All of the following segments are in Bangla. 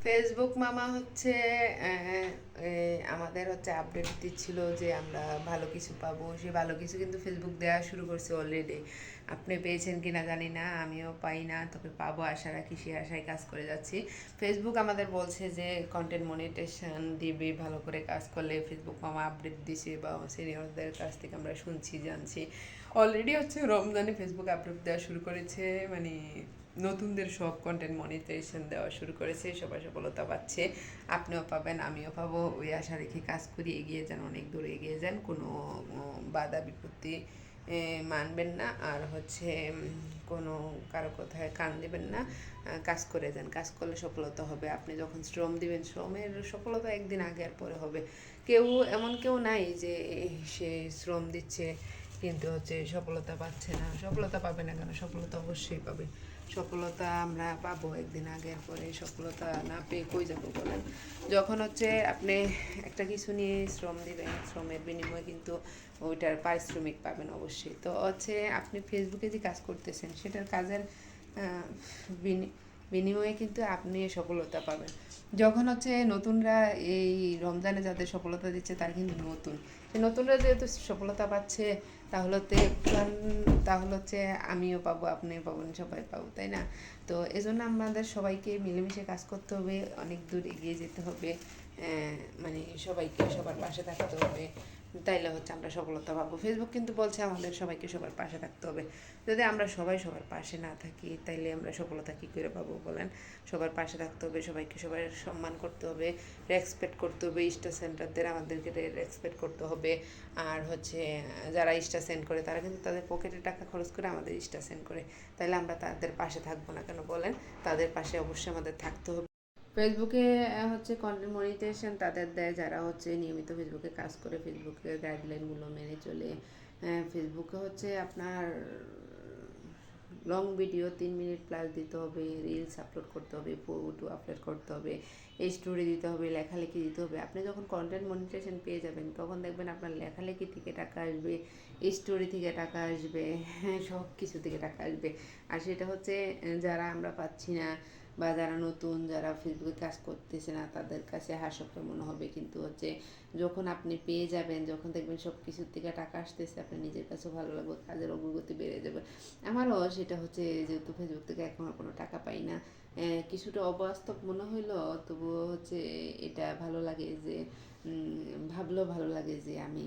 ফেসবুক মামা হচ্ছে আমাদের হচ্ছে আপডেট দিচ্ছিল যে আমরা ভালো কিছু পাবো, সে ভালো কিছু কিন্তু ফেসবুক দেওয়া শুরু করছে অলরেডি। আপনি পেয়েছেন কিনা জানি না, আমিও পাই না, তবে পাবো আশা রাখি, সে আশায় কাজ করে যাচ্ছি। ফেসবুক আমাদের বলছে যে কন্টেন্ট মনিটাইজেশন দিবে, ভালো করে কাজ করলে। ফেসবুক মামা আপডেট দিছে বা সিনিয়রদের কাছ থেকে আমরা শুনছি, জানছি। অলরেডি হচ্ছে রমজানে ফেসবুক আপডেট দেওয়া শুরু করেছে, মানে নতুনদের সব কন্টেন্ট মনিটাইজেশন দেওয়া শুরু করেছে, সবাই সফলতা পাচ্ছে। আপনিও পাবেন, আমিও পাবো, ওই আশা রেখে কাজ করি, এগিয়ে যান, অনেক দূর এগিয়ে যান, কোনো বাধা বিপত্তি মানবেন না, আর হচ্ছে কোনো কারো কথায় কান দেবেন না। কাজ করে যান, কাজ করলে সফলতা হবে। আপনি যখন শ্রম দিবেন, শ্রমের সফলতা একদিন আগে আর পরে হবে। কেউ এমন কেউ নাই যে সে শ্রম দিচ্ছে কিন্তু হচ্ছে সফলতা পাচ্ছে না। সফলতা পাবে না কেন? সফলতা অবশ্যই পাবে। সফলতা আমরা পাবো একদিন, আগের পরে। সফলতা না পেয়ে কই যাবো বলেন? যখন হচ্ছে আপনি একটা কিছু নিয়ে শ্রম দিবেন, শ্রমের বিনিময়ে কিন্তু ওইটার পারিশ্রমিক পাবেন অবশ্যই। তো হচ্ছে আপনি ফেসবুকে যে কাজ করতেছেন, সেটার কাজের বিনিময়ে কিন্তু আপনি সফলতা পাবেন। যখন হচ্ছে নতুনরা এই রমজানে যাদের সফলতা দিচ্ছে, তারা কিন্তু নতুন, নতুনরা যেহেতু সফলতা পাচ্ছে, তাহলে তাহলে হচ্ছে আমিও পাবো, আপনিও পাবেন, সবাই পাবো, তাই না? তো এজন্য আমাদের সবাইকে মিলেমিশে কাজ করতে হবে, অনেক দূর এগিয়ে যেতে হবে। মানে সবাইকে সবার পাশে থাকতে হবে, তাইলে হচ্ছে আমরা সফলতা পাবো। ফেসবুক কিন্তু বলছে আমাদের সবাইকে সবার পাশে থাকতে হবে। যদি আমরা সবাই সবার পাশে না থাকি, তাইলে আমরা সফলতা কী করে পাবো বলেন? সবার পাশে থাকতে হবে, সবাইকে সবার সম্মান করতে হবে, রেসপেক্ট করতে হবে। স্টার সেন্টারদের আমাদেরকে রেসপেক্ট করতে হবে। আর হচ্ছে যারা স্টার সেন্ড করে, তারা কিন্তু তাদের পকেটে টাকা খরচ করে আমাদের স্টার সেন্ড করে। তাহলে আমরা তাদের পাশে থাকবো না কেন বলেন? তাদের পাশে অবশ্যই আমাদের থাকতে হবে। ফেসবুকে হচ্ছে কন্টেন্ট মনিটাইজেশন তাদের দেয় যারা হচ্ছে নিয়মিত ফেসবুকে কাজ করে, ফেসবুকের গাইডলাইনগুলো মেনে চলে। ফেসবুকে হচ্ছে আপনার লং ভিডিও 3 মিনিট প্লাস দিতে হবে, রিলস আপলোড করতে হবে, ফটো আপলোড করতে হবে, স্টোরি দিতে হবে, লেখালেখি দিতে হবে। আপনি যখন কন্টেন্ট মনিটাইজেশন পেয়ে যাবেন, তখন দেখবেন আপনার লেখালেখি থেকে টাকা আসবে, স্টোরি থেকে টাকা আসবে, হ্যাঁ, সব কিছু থেকে টাকা আসবে। আর সেটা হচ্ছে যারা আমরা পাচ্ছি না, বা যারা নতুন, যারা ফেসবুকে কাজ করতেছে না, তাদের কাছে হাস্যকর মনে হবে। কিন্তু হচ্ছে যখন আপনি পেয়ে যাবেন, যখন দেখবেন সব কিছুর থেকে টাকা আসতেছে, আপনার নিজের কাছেও ভালো লাগবে, কাজের অগ্রগতি বেড়ে যাবে। আমারও সেটা হচ্ছে, যেহেতু ফেসবুক থেকে এখনও কোনো টাকা পাই না, কিছুটা অবাস্তব মনে হইলো, তবুও হচ্ছে এটা ভালো লাগে যে ভাবলেও ভালো লাগে যে আমি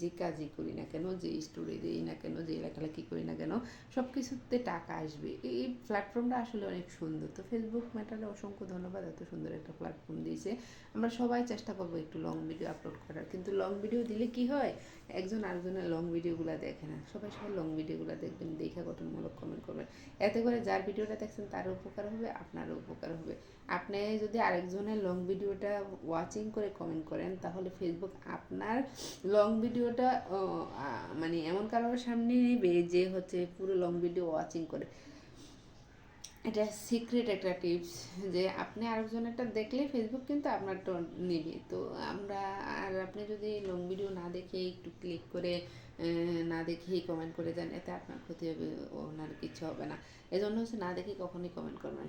যে কাজই করি না কেন, যে স্টোরি দিই না কেন, যে লেখালেখি করি না কেন, সব কিছুতে টাকা আসবে। এই প্ল্যাটফর্মটা আসলে অনেক সুন্দর। তো ফেসবুক মেটালে অসংখ্য ধন্যবাদ, এত সুন্দর একটা প্ল্যাটফর্ম দিয়েছে। আমরা সবাই চেষ্টা করবো একটু লং ভিডিও আপলোড করার, কিন্তু লং ভিডিও দিলে কি হয়, একজন আরেকজনের লং ভিডিওগুলো দেখে না। সবাই সবাই লং ভিডিওগুলো দেখবেন, দেখে গঠনমূলক কমেন্ট করবেন। এতে করে যার ভিডিওটা দেখছেন তারও উপকার হবে, আপনারও উপকার হবে। আপনি যদি আরেকজনের লং ভিডিওটা ওয়াচিং করে কমেন্ট করেন, তাহলে ফেসবুক আপনার লং ভিডিওটা মানে এমন কারোর সামনে নেবে যে হচ্ছে পুরো লং ভিডিও ওয়াচিং করে। এটা সিক্রেট একটা টিপস, যে আপনি আরেকজনেরটা দেখলে ফেসবুক কিন্তু আপনারটা নেবে। তো আমরা, আর আপনি যদি লং ভিডিও না দেখে একটু ক্লিক করে না দেখেই কমেন্ট করে যান, এতে আপনার ক্ষতি হবে, ওনার কিছু হবে না। এজন্য হচ্ছে না দেখে কখনই কমেন্ট করবেন,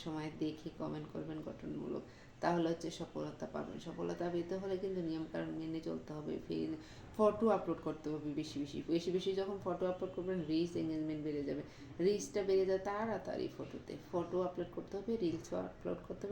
সময় দেখে কমেন্ট করবেন গঠনমূলক, তাহলে হচ্ছে সফলতা পাবেন। সফলতা পেতে হলে কিন্তু নিয়মকানুন মেনে চলতে হবে। ফটো আপলোড করতে হবে বেশি বেশি বেশি বেশি। যখন ফটো আপলোড করবেন, রিচ এঙ্গেজমেন্ট বেড়ে যাবে। রিচটা বেড়ে যায় তাড়াতাড়ি। ফটো আপলোড করতে হবে, রিলসও আপলোড করতে হবে।